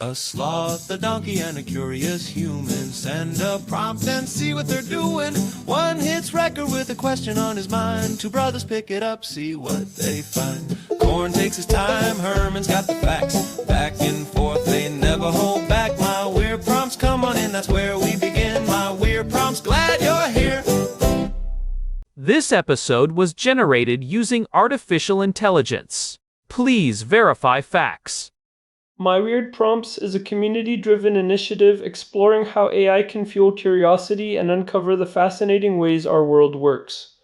A sloth, a donkey, and a curious human. Send a prompt and see what they're doing. One hits record with a question on his mind. Two brothers pick it up, see what they find. Corn takes his time, Herman's got the facts. Back and forth, they never hold back. My weird prompts, come on in, that's where we begin. My weird prompts, glad you're here. This episode was generated using artificial intelligence. Please verify facts. My Weird Prompts is a community-driven initiative exploring how AI can fuel curiosity and uncover the fascinating ways our world works.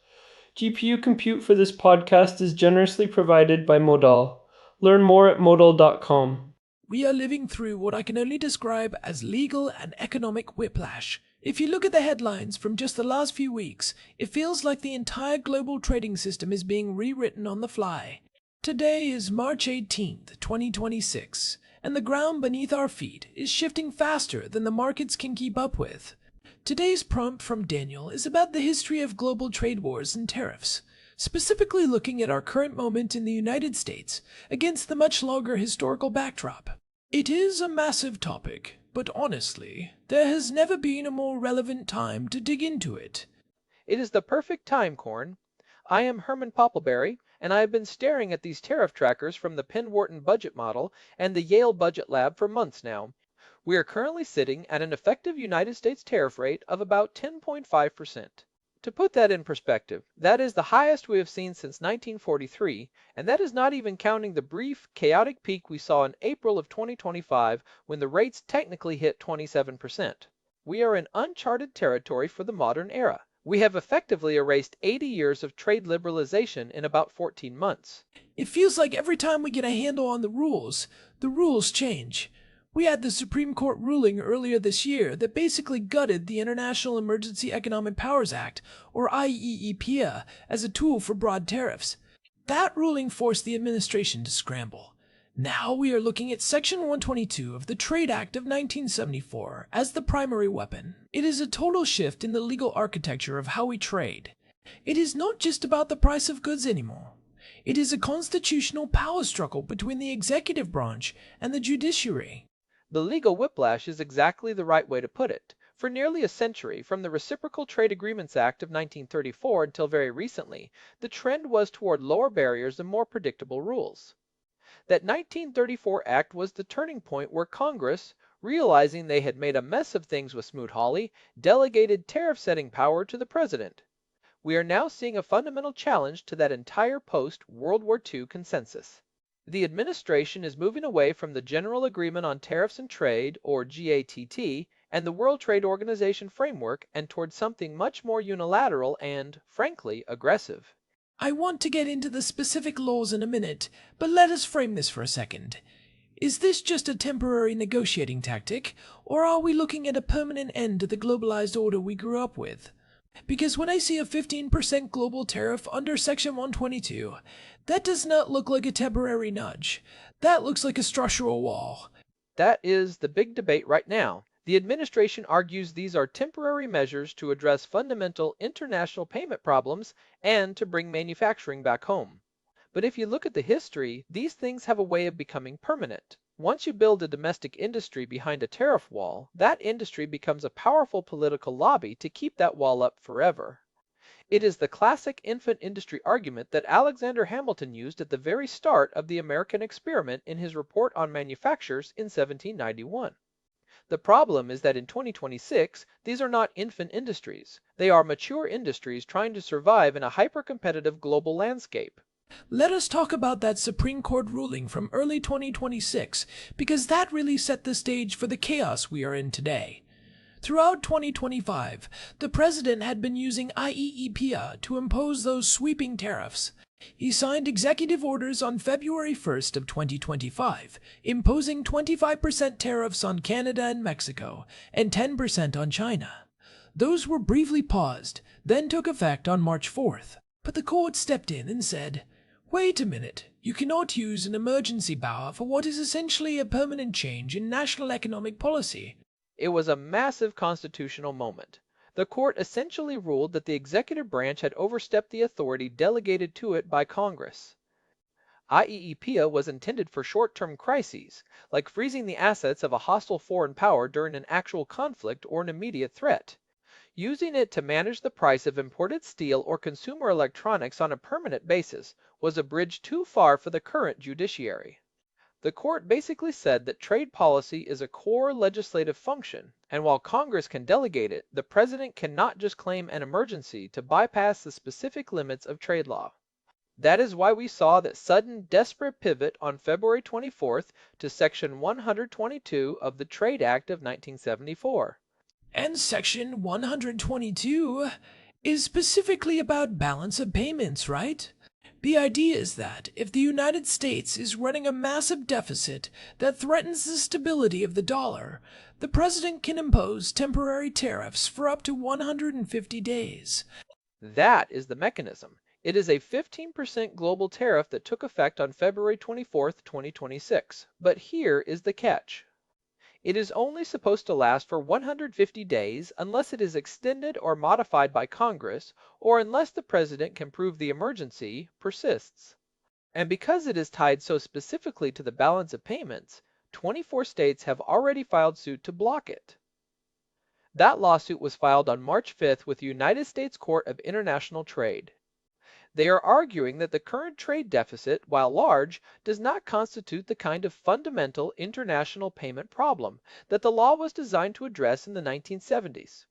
GPU compute for this podcast is generously provided by Modal. Learn more at modal.com. We are living through what I can only describe as legal and economic whiplash. If you look at the headlines from just the last few weeks, it feels like the entire global trading system is being rewritten on the fly. Today is March 18th, 2026, and the ground beneath our feet is shifting faster than the markets can keep up with. Today's prompt from Daniel is about the history of global trade wars and tariffs, specifically looking at our current moment in the United States against the much longer historical backdrop. It is a massive topic, but honestly, there has never been a more relevant time to dig into it. It is the perfect time, Corn. I am Herman Poppleberry, and I have been staring at these tariff trackers from the Penn Wharton budget model and the Yale Budget Lab for months now. We are currently sitting at an effective United States tariff rate of about 10.5%. To put that in perspective, that is the highest we have seen since 1943, and that is not even counting the brief, chaotic peak we saw in April of 2025 when the rates technically hit 27%. We are in uncharted territory for the modern era. We have effectively erased 80 years of trade liberalization in about 14 months. It feels like every time we get a handle on the rules change. We had the Supreme Court ruling earlier this year that basically gutted the International Emergency Economic Powers Act, or IEEPA, as a tool for broad tariffs. That ruling forced the administration to scramble. Now we are looking at Section 122 of the Trade Act of 1974 as the primary weapon. It is a total shift in the legal architecture of how we trade. It is not just about the price of goods anymore. It is a constitutional power struggle between the executive branch and the judiciary. The legal whiplash is exactly the right way to put it. For nearly a century, from the Reciprocal Trade Agreements Act of 1934 until very recently, the trend was toward lower barriers and more predictable rules. That 1934 Act was the turning point where Congress, realizing they had made a mess of things with Smoot-Hawley, delegated tariff-setting power to the president. We are now seeing a fundamental challenge to that entire post-World War II consensus. The administration is moving away from the General Agreement on Tariffs and Trade, or GATT, and the World Trade Organization framework and towards something much more unilateral and, frankly, aggressive. I want to get into the specific laws in a minute, but let us frame this for a second. Is this just a temporary negotiating tactic, or are we looking at a permanent end to the globalized order we grew up with? Because when I see a 15% global tariff under Section 122, that does not look like a temporary nudge. That looks like a structural wall. That is the big debate right now. The administration argues these are temporary measures to address fundamental international payment problems and to bring manufacturing back home. But if you look at the history, these things have a way of becoming permanent. Once you build a domestic industry behind a tariff wall, that industry becomes a powerful political lobby to keep that wall up forever. It is the classic infant industry argument that Alexander Hamilton used at the very start of the American experiment in his report on manufactures in 1791. The problem is that in 2026, these are not infant industries. They are mature industries trying to survive in a hyper-competitive global landscape. Let us talk about that Supreme Court ruling from early 2026, because that really set the stage for the chaos we are in today. Throughout 2025, the president had been using IEEPA to impose those sweeping tariffs. He signed executive orders on February 1st of 2025, imposing 25% tariffs on Canada and Mexico and 10% on China. Those were briefly paused, then took effect on March 4th. But the court stepped in and said, "Wait a minute, you cannot use an emergency power for what is essentially a permanent change in national economic policy." It was a massive constitutional moment. The court essentially ruled that the executive branch had overstepped the authority delegated to it by Congress. IEEPA was intended for short-term crises, like freezing the assets of a hostile foreign power during an actual conflict or an immediate threat. Using it to manage the price of imported steel or consumer electronics on a permanent basis was a bridge too far for the current judiciary. The court basically said that trade policy is a core legislative function, and while Congress can delegate it, the president cannot just claim an emergency to bypass the specific limits of trade law. That is why we saw that sudden, desperate pivot on February 24th to Section 122 of the Trade Act of 1974. And Section 122 is specifically about balance of payments, right? The idea is that if the United States is running a massive deficit that threatens the stability of the dollar, the president can impose temporary tariffs for up to 150 days. That is the mechanism. It is a 15% global tariff that took effect on February 24, 2026. But here is the catch. It is only supposed to last for 150 days unless it is extended or modified by Congress, or unless the president can prove the emergency persists. And because it is tied so specifically to the balance of payments, 24 states have already filed suit to block it. That lawsuit was filed on March 5th with the United States Court of International Trade. They are arguing that the current trade deficit, while large, does not constitute the kind of fundamental international payment problem that the law was designed to address in the 1970s.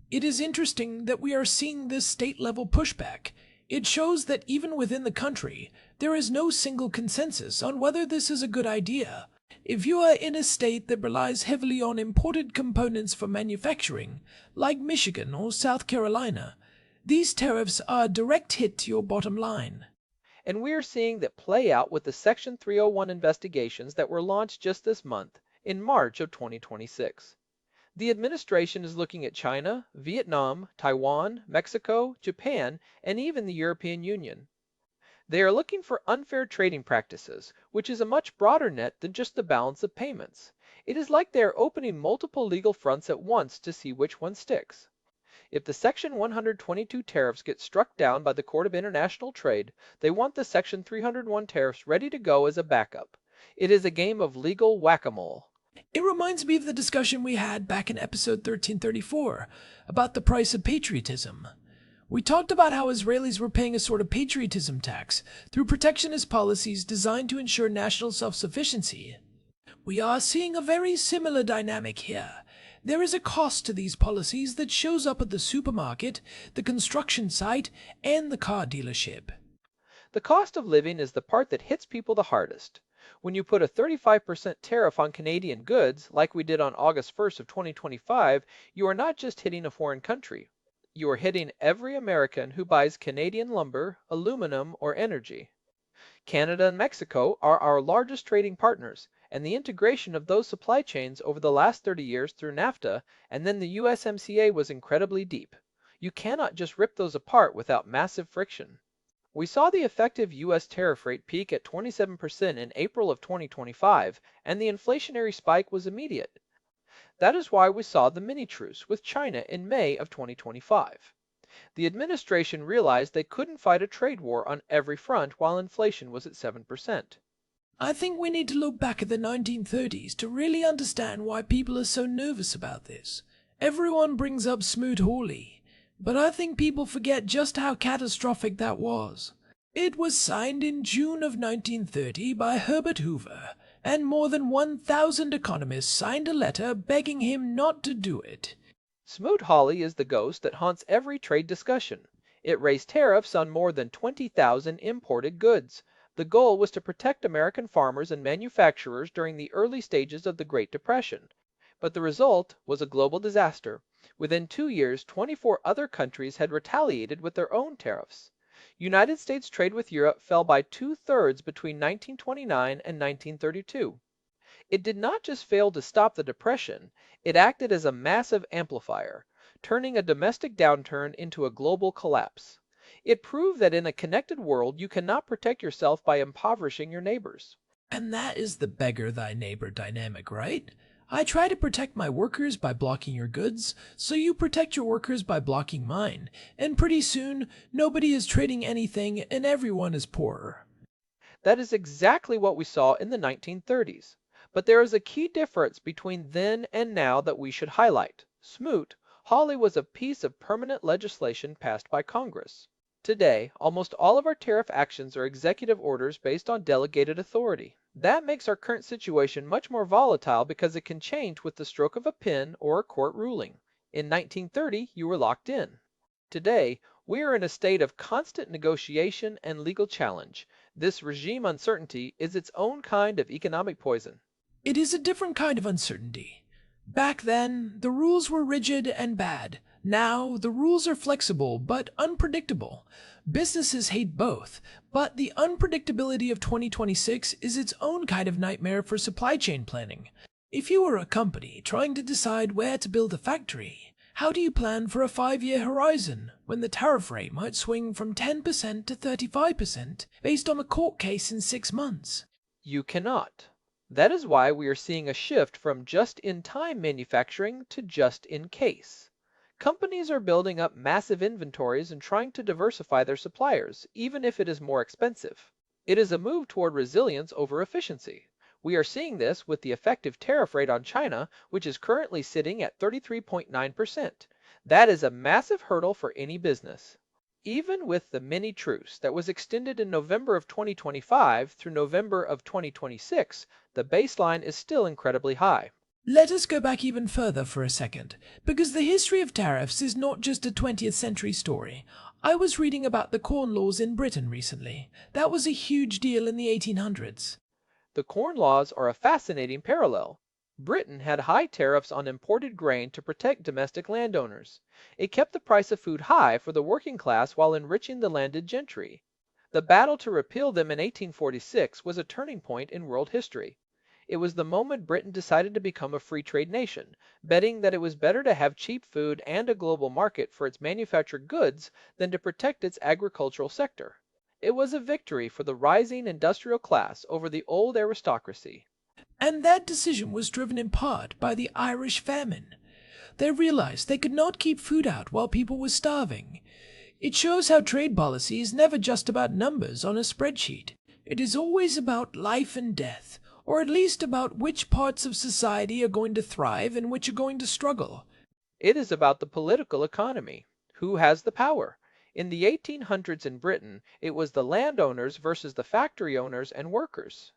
It is interesting that we are seeing this state-level pushback. It shows that even within the country, there is no single consensus on whether this is a good idea. If you are in a state that relies heavily on imported components for manufacturing, like Michigan or South Carolina, these tariffs are a direct hit to your bottom line. And we are seeing that play out with the Section 301 investigations that were launched just this month, in March of 2026. The administration is looking at China, Vietnam, Taiwan, Mexico, Japan, and even the European Union. They are looking for unfair trading practices, which is a much broader net than just the balance of payments. It is like they are opening multiple legal fronts at once to see which one sticks. If the Section 122 tariffs get struck down by the Court of International Trade, they want the Section 301 tariffs ready to go as a backup. It is a game of legal whack-a-mole. It reminds me of the discussion we had back in episode 1334 about the price of patriotism. We talked about how Israelis were paying a sort of patriotism tax through protectionist policies designed to ensure national self-sufficiency. We are seeing a very similar dynamic here. There is a cost to these policies that shows up at the supermarket, the construction site, and the car dealership. The cost of living is the part that hits people the hardest. When you put a 35% tariff on Canadian goods, like we did on August 1st of 2025, you are not just hitting a foreign country. You are hitting every American who buys Canadian lumber, aluminum, or energy. Canada and Mexico are our largest trading partners, and the integration of those supply chains over the last 30 years through NAFTA and then the USMCA was incredibly deep. You cannot just rip those apart without massive friction. We saw the effective U.S. tariff rate peak at 27% in April of 2025, and the inflationary spike was immediate. That is why we saw the mini-truce with China in May of 2025. The administration realized they couldn't fight a trade war on every front while inflation was at 7%. I think we need to look back at the 1930s to really understand why people are so nervous about this. Everyone brings up Smoot-Hawley, but I think people forget just how catastrophic that was. It was signed in June of 1930 by Herbert Hoover, and more than 1,000 economists signed a letter begging him not to do it. Smoot-Hawley is the ghost that haunts every trade discussion. It raised tariffs on more than 20,000 imported goods. The goal was to protect American farmers and manufacturers during the early stages of the Great Depression. But the result was a global disaster. Within 2 years, 24 other countries had retaliated with their own tariffs. United States trade with Europe fell by 2/3 between 1929 and 1932. It did not just fail to stop the Depression, it acted as a massive amplifier, turning a domestic downturn into a global collapse. It proved that in a connected world you cannot protect yourself by impoverishing your neighbors. And that is the beggar thy neighbor dynamic, right? I try to protect my workers by blocking your goods, so you protect your workers by blocking mine, and pretty soon nobody is trading anything and everyone is poorer. That is exactly what we saw in the 1930s. But there is a key difference between then and now that we should highlight. Smoot-Hawley was a piece of permanent legislation passed by Congress. Today, almost all of our tariff actions are executive orders based on delegated authority. That makes our current situation much more volatile because it can change with the stroke of a pen or a court ruling. In 1930, you were locked in. Today, we are in a state of constant negotiation and legal challenge. This regime uncertainty is its own kind of economic poison. It is a different kind of uncertainty. Back then, the rules were rigid and bad. Now, the rules are flexible but unpredictable. Businesses hate both, but the unpredictability of 2026 is its own kind of nightmare for supply chain planning. If you were a company trying to decide where to build a factory, how do you plan for a 5-year horizon when the tariff rate might swing from 10% to 35% based on a court case in 6 months? You cannot. That is why we are seeing a shift from just-in-time manufacturing to just-in-case. Companies are building up massive inventories and trying to diversify their suppliers, even if it is more expensive. It is a move toward resilience over efficiency. We are seeing this with the effective tariff rate on China, which is currently sitting at 33.9%. That is a massive hurdle for any business. Even with the mini truce that was extended in November of 2025 through November of 2026, the baseline is still incredibly high. Let us go back even further for a second, because the history of tariffs is not just a 20th century story. I was reading about the Corn Laws in Britain recently. That was a huge deal in the 1800s. The Corn Laws are a fascinating parallel. Britain had high tariffs on imported grain to protect domestic landowners. It kept the price of food high for the working class while enriching the landed gentry. The battle to repeal them in 1846 was a turning point in world history. It was the moment Britain decided to become a free trade nation, betting that it was better to have cheap food and a global market for its manufactured goods than to protect its agricultural sector. It was a victory for the rising industrial class over the old aristocracy. And that decision was driven in part by the Irish famine. They realized they could not keep food out while people were starving. It shows how trade policy is never just about numbers on a spreadsheet. It is always about life and death, or at least about which parts of society are going to thrive and which are going to struggle. It is about the political economy. Who has the power? In the 1800s in Britain, it was the landowners versus the factory owners and workers.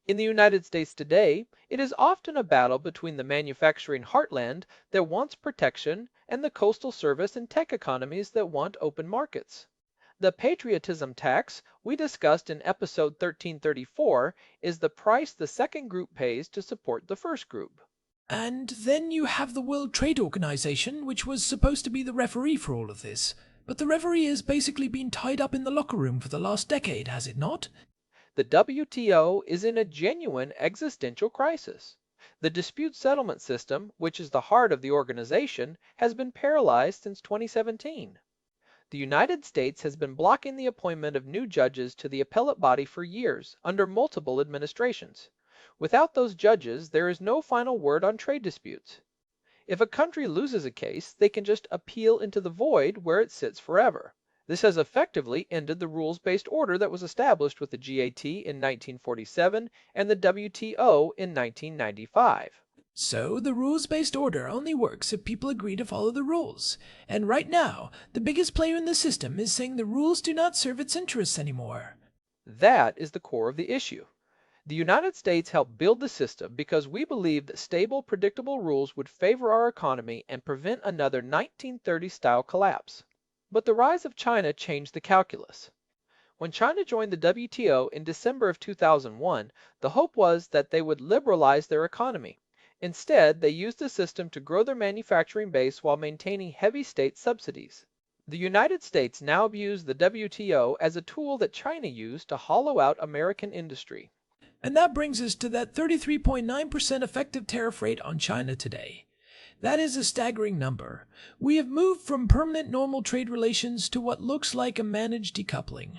In the United States today, it is often a battle between the manufacturing heartland that wants protection and the coastal service and tech economies that want open markets. The patriotism tax we discussed in episode 1334 is the price the second group pays to support the first group. And then you have the World Trade Organization, which was supposed to be the referee for all of this. But the referee has basically been tied up in the locker room for the last decade, has it not? The WTO is in a genuine existential crisis. The dispute settlement system, which is the heart of the organization, has been paralyzed since 2017. The United States has been blocking the appointment of new judges to the appellate body for years, under multiple administrations. Without those judges, there is no final word on trade disputes. If a country loses a case, they can just appeal into the void where it sits forever. This has effectively ended the rules-based order that was established with the GATT in 1947 and the WTO in 1995. So the rules-based order only works if people agree to follow the rules. And right now, the biggest player in the system is saying the rules do not serve its interests anymore. That is the core of the issue. The United States helped build the system because we believed that stable, predictable rules would favor our economy and prevent another 1930s-style collapse. But the rise of China changed the calculus. When China joined the WTO in December of 2001, the hope was that they would liberalize their economy. Instead, they used the system to grow their manufacturing base while maintaining heavy state subsidies. The United States now views the WTO as a tool that China used to hollow out American industry. And that brings us to that 33.9% effective tariff rate on China today. That is a staggering number. We have moved from permanent normal trade relations to what looks like a managed decoupling.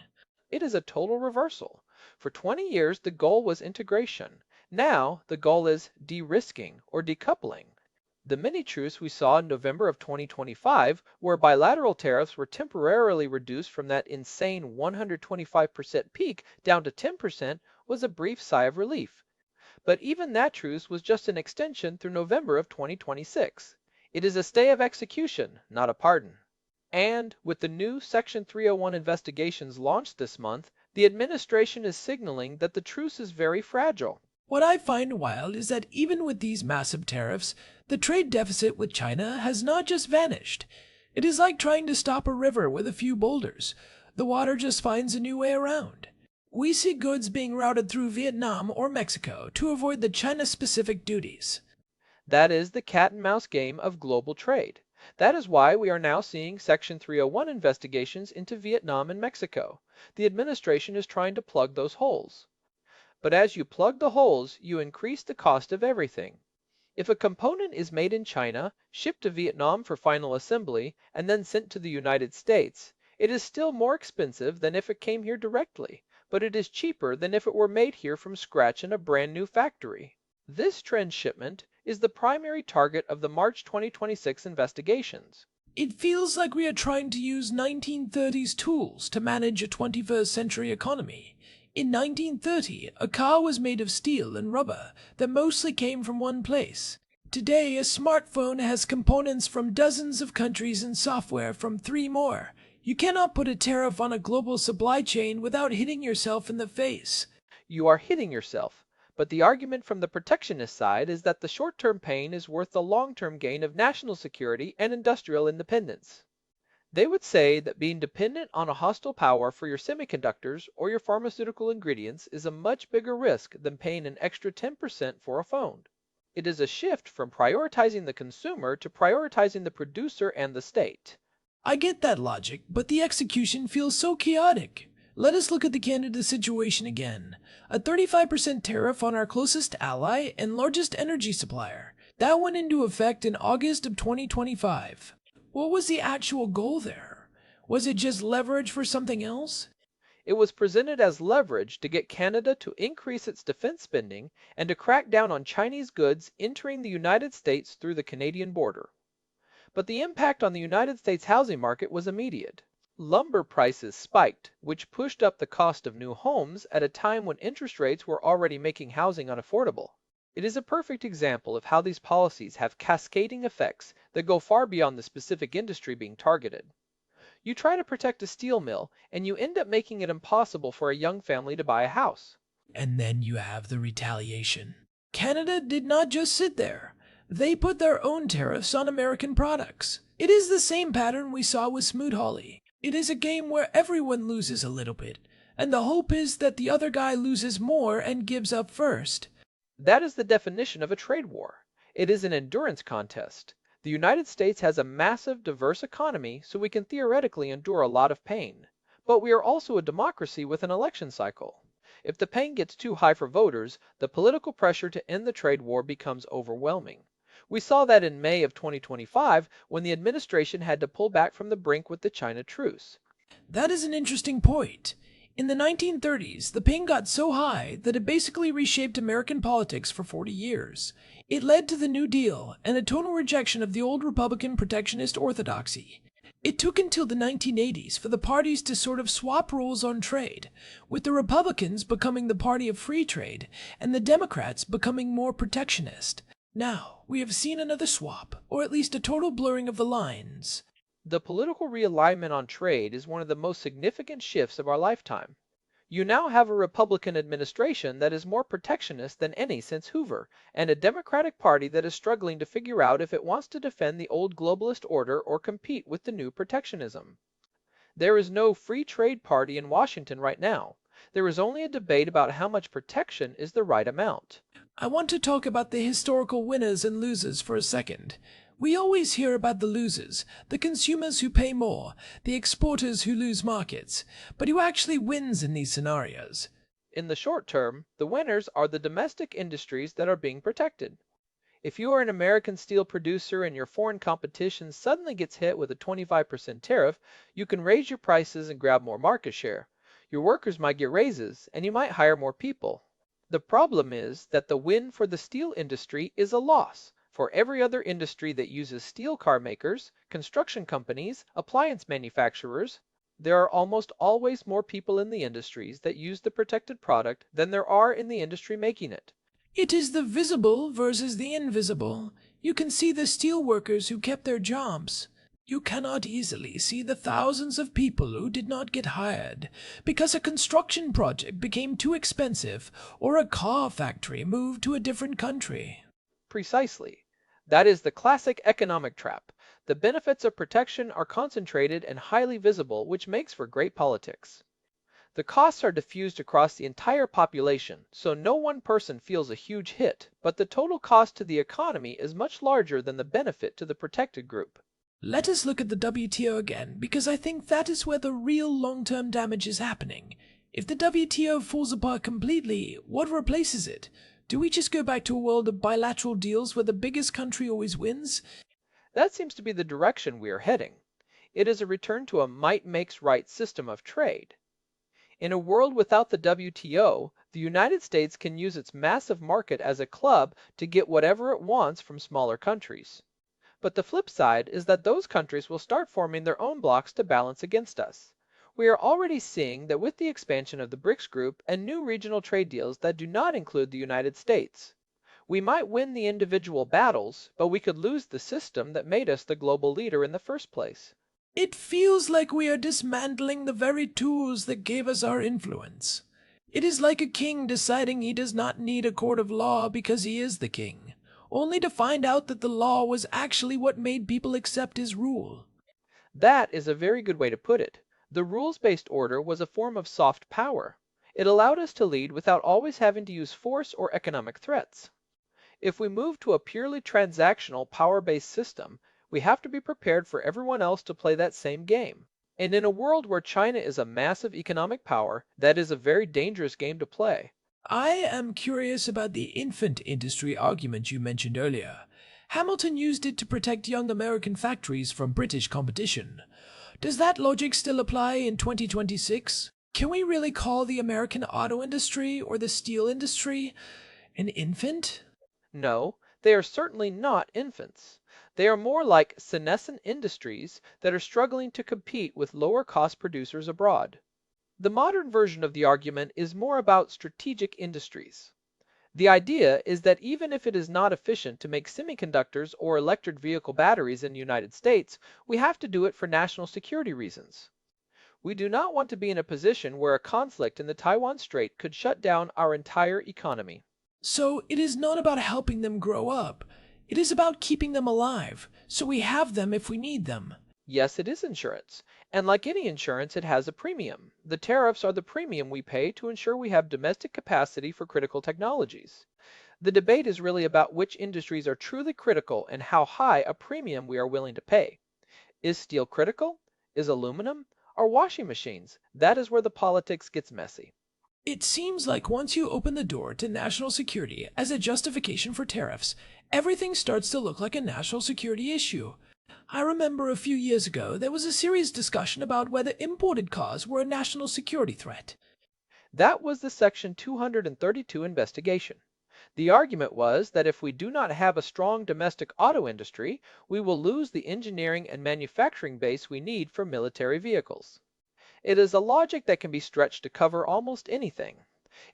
It is a total reversal. For 20 years, the goal was integration. Now, the goal is de-risking or decoupling. The mini-truce we saw in November of 2025, where bilateral tariffs were temporarily reduced from that insane 125% peak down to 10%, was a brief sigh of relief. But even that truce was just an extension through November of 2026. It is a stay of execution, not a pardon. And with the new Section 301 investigations launched this month, the administration is signaling that the truce is very fragile. What I find wild is that even with these massive tariffs, the trade deficit with China has not just vanished. It is like trying to stop a river with a few boulders. The water just finds a new way around. We see goods being routed through Vietnam or Mexico to avoid the China-specific duties. That is the cat and mouse game of global trade. That is why we are now seeing Section 301 investigations into Vietnam and Mexico. The administration is trying to plug those holes. But as you plug the holes, you increase the cost of everything. If a component is made in China, shipped to Vietnam for final assembly, and then sent to the United States, it is still more expensive than if it came here directly, but it is cheaper than if it were made here from scratch in a brand new factory. This transshipment is the primary target of the March 2026 investigations. It feels like we are trying to use 1930s tools to manage a 21st century economy. In 1930, a car was made of steel and rubber that mostly came from one place. Today, a smartphone has components from dozens of countries and software from 3 more. You cannot put a tariff on a global supply chain without hitting yourself in the face. You are hitting yourself. But the argument from the protectionist side is that the short-term pain is worth the long-term gain of national security and industrial independence. They would say that being dependent on a hostile power for your semiconductors or your pharmaceutical ingredients is a much bigger risk than paying an extra 10% for a phone. It is a shift from prioritizing the consumer to prioritizing the producer and the state. I get that logic, but the execution feels so chaotic. Let us look at the Canada situation again. A 35% tariff on our closest ally and largest energy supplier. That went into effect in August of 2025. What was the actual goal there? Was it just leverage for something else? It was presented as leverage to get Canada to increase its defense spending and to crack down on Chinese goods entering the United States through the Canadian border. But the impact on the United States housing market was immediate. Lumber prices spiked, which pushed up the cost of new homes at a time when interest rates were already making housing unaffordable. It is a perfect example of how these policies have cascading effects that go far beyond the specific industry being targeted. You try to protect a steel mill, and you end up making it impossible for a young family to buy a house. And then you have the retaliation. Canada did not just sit there. They put their own tariffs on American products. It is the same pattern we saw with Smoot-Hawley. It is a game where everyone loses a little bit, and the hope is that the other guy loses more and gives up first. That is the definition of a trade war. It is an endurance contest. The United States has a massive, diverse economy, so we can theoretically endure a lot of pain. But we are also a democracy with an election cycle. If the pain gets too high for voters, the political pressure to end the trade war becomes overwhelming. We saw that in May of 2025 when the administration had to pull back from the brink with the China truce. That is an interesting point. In the 1930s, the pain got so high that it basically reshaped American politics for 40 years. It led to the New Deal and a total rejection of the old Republican protectionist orthodoxy. It took until the 1980s for the parties to sort of swap roles on trade, with the Republicans becoming the party of free trade and the Democrats becoming more protectionist. Now, we have seen another swap, or at least a total blurring of the lines. The political realignment on trade is one of the most significant shifts of our lifetime. You now have a Republican administration that is more protectionist than any since Hoover, and a Democratic Party that is struggling to figure out if it wants to defend the old globalist order or compete with the new protectionism. There is no free trade party in Washington right now. There is only a debate about how much protection is the right amount. I want to talk about the historical winners and losers for a second. We always hear about the losers, the consumers who pay more, the exporters who lose markets. But who actually wins in these scenarios? In the short term, the winners are the domestic industries that are being protected. If you are an American steel producer and your foreign competition suddenly gets hit with a 25% tariff, you can raise your prices and grab more market share. Your workers might get raises, and you might hire more people. The problem is that the win for the steel industry is a loss For every other industry that uses steel car makers, construction companies, appliance manufacturers, there are almost always more people in the industries that use the protected product than there are in the industry making it. It is the visible versus the invisible. You can see the steel workers who kept their jobs. You cannot easily see the thousands of people who did not get hired because a construction project became too expensive or a car factory moved to a different country. Precisely. That is the classic economic trap. The benefits of protection are concentrated and highly visible, which makes for great politics. The costs are diffused across the entire population, so no one person feels a huge hit, but the total cost to the economy is much larger than the benefit to the protected group. Let us look at the WTO again, because I think that is where the real long-term damage is happening. If the WTO falls apart completely, what replaces it? Do we just go back to a world of bilateral deals where the biggest country always wins? That seems to be the direction we are heading. It is a return to a might makes right system of trade. In a world without the WTO, the United States can use its massive market as a club to get whatever it wants from smaller countries. But the flip side is that those countries will start forming their own blocks to balance against us. We are already seeing that with the expansion of the BRICS group and new regional trade deals that do not include the United States. We might win the individual battles, but we could lose the system that made us the global leader in the first place. It feels like we are dismantling the very tools that gave us our influence. It is like a king deciding he does not need a court of law because he is the king, only to find out that the law was actually what made people accept his rule. That is a very good way to put it. The rules-based order was a form of soft power. It allowed us to lead without always having to use force or economic threats. If we move to a purely transactional, power-based system, we have to be prepared for everyone else to play that same game. And in a world where China is a massive economic power, that is a very dangerous game to play. I am curious about the infant industry argument you mentioned earlier. Hamilton used it to protect young American factories from British competition. Does that logic still apply in 2026? Can we really call the American auto industry or the steel industry an infant? No, they are certainly not infants. They are more like senescent industries that are struggling to compete with lower-cost producers abroad. The modern version of the argument is more about strategic industries. The idea is that even if it is not efficient to make semiconductors or electric vehicle batteries in the United States, we have to do it for national security reasons. We do not want to be in a position where a conflict in the Taiwan Strait could shut down our entire economy. So it is not about helping them grow up. It is about keeping them alive, so we have them if we need them. Yes, it is insurance. And like any insurance, it has a premium. The tariffs are the premium we pay to ensure we have domestic capacity for critical technologies. The debate is really about which industries are truly critical and how high a premium we are willing to pay. Is steel critical? Is aluminum? Or washing machines? That is where the politics gets messy. It seems like once you open the door to national security as a justification for tariffs, everything starts to look like a national security issue. I remember a few years ago there was a serious discussion about whether imported cars were a national security threat. That was the Section 232 investigation. The argument was that if we do not have a strong domestic auto industry, we will lose the engineering and manufacturing base we need for military vehicles. It is a logic that can be stretched to cover almost anything.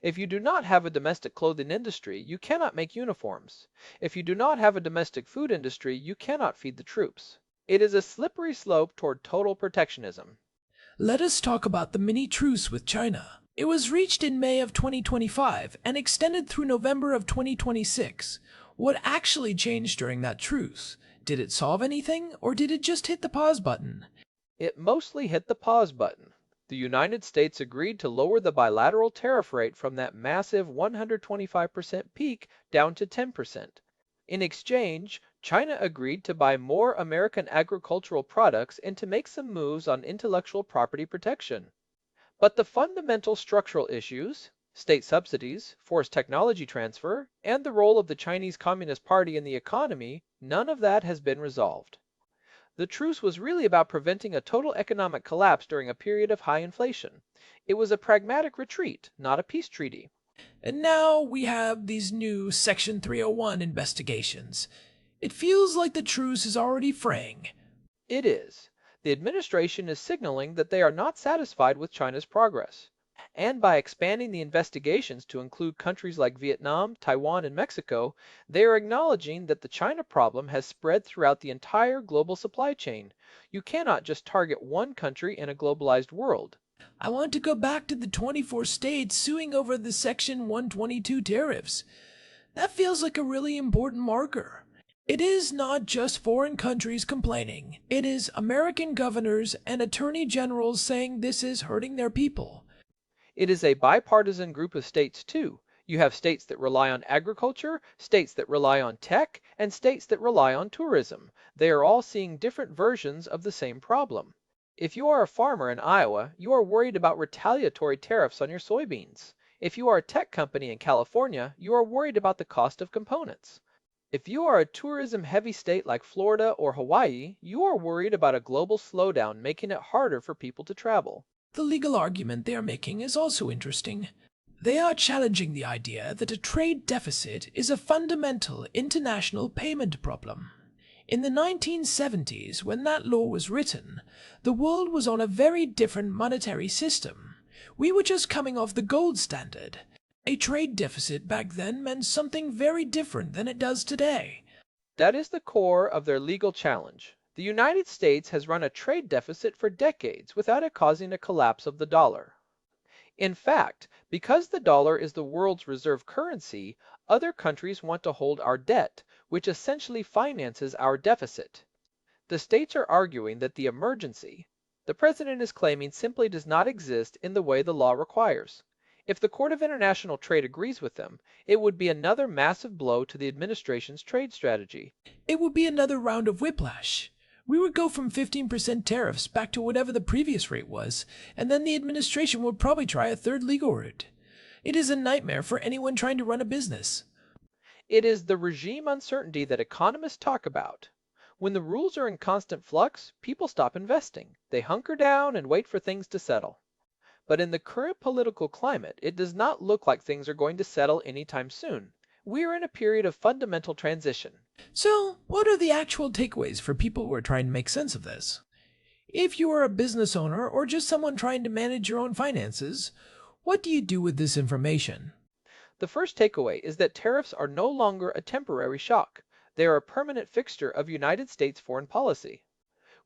If you do not have a domestic clothing industry, you cannot make uniforms. If you do not have a domestic food industry, you cannot feed the troops. It is a slippery slope toward total protectionism. Let us talk about the mini truce with China. It was reached in May of 2025 and extended through November of 2026. What actually changed during that truce? Did it solve anything, or did it just hit the pause button? It mostly hit the pause button. The United States agreed to lower the bilateral tariff rate from that massive 125% peak down to 10%. In exchange, China agreed to buy more American agricultural products and to make some moves on intellectual property protection. But the fundamental structural issues, state subsidies, forced technology transfer, and the role of the Chinese Communist Party in the economy, none of that has been resolved. The truce was really about preventing a total economic collapse during a period of high inflation. It was a pragmatic retreat, not a peace treaty. And now we have these new Section 301 investigations. It feels like the truce is already fraying. It is. The administration is signaling that they are not satisfied with China's progress. And by expanding the investigations to include countries like Vietnam, Taiwan, and Mexico, they are acknowledging that the China problem has spread throughout the entire global supply chain. You cannot just target one country in a globalized world. I want to go back to the 24 states suing over the Section 122 tariffs. That feels like a really important marker. It is not just foreign countries complaining. It is American governors and attorney generals saying this is hurting their people. It is a bipartisan group of states, too. You have states that rely on agriculture, states that rely on tech, and states that rely on tourism. They are all seeing different versions of the same problem. If you are a farmer in Iowa, you are worried about retaliatory tariffs on your soybeans. If you are a tech company in California, you are worried about the cost of components. If you are a tourism-heavy state like Florida or Hawaii, you are worried about a global slowdown making it harder for people to travel. The legal argument they are making is also interesting. They are challenging the idea that a trade deficit is a fundamental international payment problem. In the 1970s, when that law was written, the world was on a very different monetary system. We were just coming off the gold standard. A trade deficit back then meant something very different than it does today. That is the core of their legal challenge. The United States has run a trade deficit for decades without it causing a collapse of the dollar. In fact, because the dollar is the world's reserve currency, other countries want to hold our debt, which essentially finances our deficit. The states are arguing that the emergency the president is claiming simply does not exist in the way the law requires. If the Court of International Trade agrees with them, it would be another massive blow to the administration's trade strategy. It would be another round of whiplash. We would go from 15% tariffs back to whatever the previous rate was, and then the administration would probably try a third legal route. It is a nightmare for anyone trying to run a business. It is the regime uncertainty that economists talk about. When the rules are in constant flux, people stop investing. They hunker down and wait for things to settle. But in the current political climate, it does not look like things are going to settle anytime soon. We are in a period of fundamental transition. So, what are the actual takeaways for people who are trying to make sense of this? If you are a business owner or just someone trying to manage your own finances, what do you do with this information? The first takeaway is that tariffs are no longer a temporary shock. They are a permanent fixture of United States foreign policy.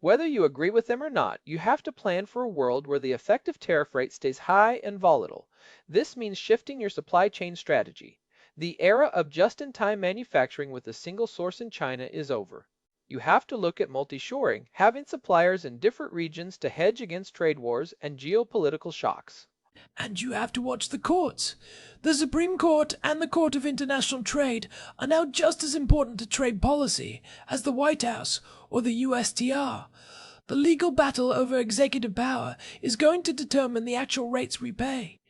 Whether you agree with them or not, you have to plan for a world where the effective tariff rate stays high and volatile. This means shifting your supply chain strategy. The era of just-in-time manufacturing with a single source in China is over. You have to look at multi-shoring, having suppliers in different regions to hedge against trade wars and geopolitical shocks. And you have to watch the courts. The Supreme Court and the Court of International Trade are now just as important to trade policy as the White House or the USTR. The legal battle over executive power is going to determine the actual rates we pay.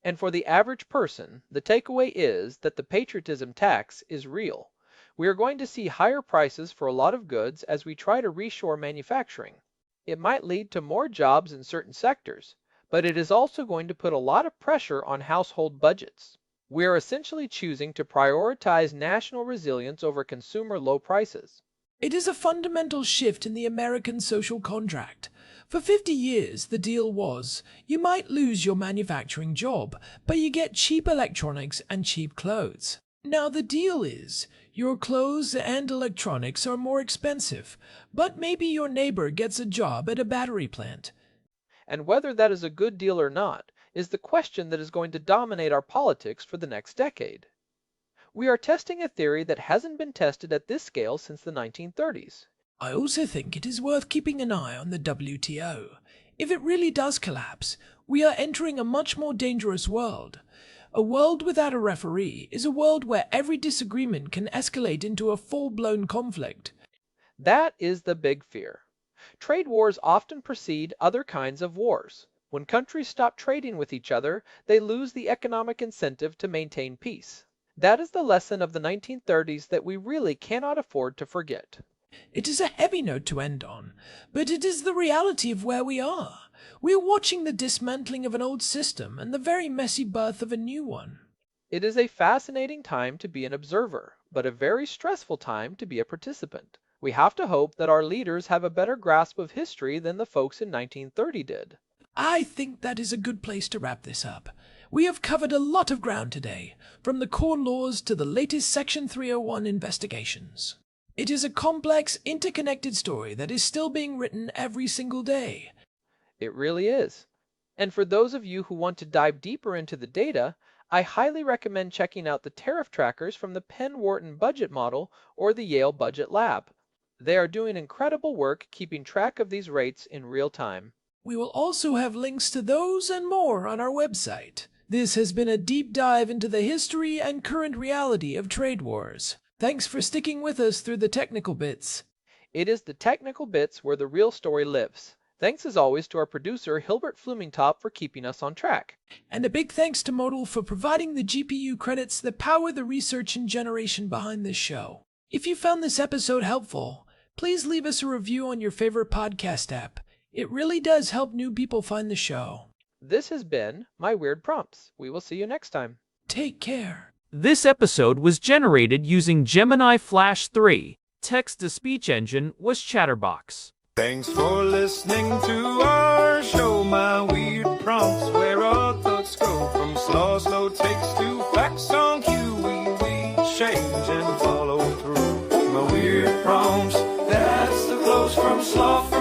And for the average person, the takeaway is that the patriotism tax is real. We are going to see higher prices for a lot of goods as we try to reshore manufacturing. It might lead to more jobs in certain sectors, but it is also going to put a lot of pressure on household budgets. We are essentially choosing to prioritize national resilience over consumer low prices. It is a fundamental shift in the American social contract. For 50 years, the deal was, you might lose your manufacturing job, but you get cheap electronics and cheap clothes. Now the deal is, your clothes and electronics are more expensive, but maybe your neighbor gets a job at a battery plant. And whether that is a good deal or not is the question that is going to dominate our politics for the next decade. We are testing a theory that hasn't been tested at this scale since the 1930s. I also think it is worth keeping an eye on the WTO. If it really does collapse, we are entering a much more dangerous world. A world without a referee is a world where every disagreement can escalate into a full-blown conflict. That is the big fear. Trade wars often precede other kinds of wars. When countries stop trading with each other, they lose the economic incentive to maintain peace. That is the lesson of the 1930s that we really cannot afford to forget. It is a heavy note to end on, but it is the reality of where we are. We are watching the dismantling of an old system and the very messy birth of a new one. It is a fascinating time to be an observer, but a very stressful time to be a participant. We have to hope that our leaders have a better grasp of history than the folks in 1930 did. I think that is a good place to wrap this up. We have covered a lot of ground today, from the core laws to the latest Section 301 investigations. It is a complex, interconnected story that is still being written every single day. It really is. And for those of you who want to dive deeper into the data, I highly recommend checking out the tariff trackers from the Penn Wharton Budget Model or the Yale Budget Lab. They are doing incredible work keeping track of these rates in real time. We will also have links to those and more on our website. This has been a deep dive into the history and current reality of trade wars. Thanks for sticking with us through the technical bits. It is the technical bits where the real story lives. Thanks as always to our producer Hilbert Flumingtop for keeping us on track. And a big thanks to Modal for providing the GPU credits that power the research and generation behind this show. If you found this episode helpful, please leave us a review on your favorite podcast app. It really does help new people find the show. This has been My Weird Prompts. We will see you next time. Take care. This episode was generated using Gemini Flash 3. Text-to-speech engine was Chatterbox. Thanks for listening to our show, My Weird Prompts, where our thoughts go from slow takes to facts on cue. We change and follow through. My Weird Prompts, that's the close from sloth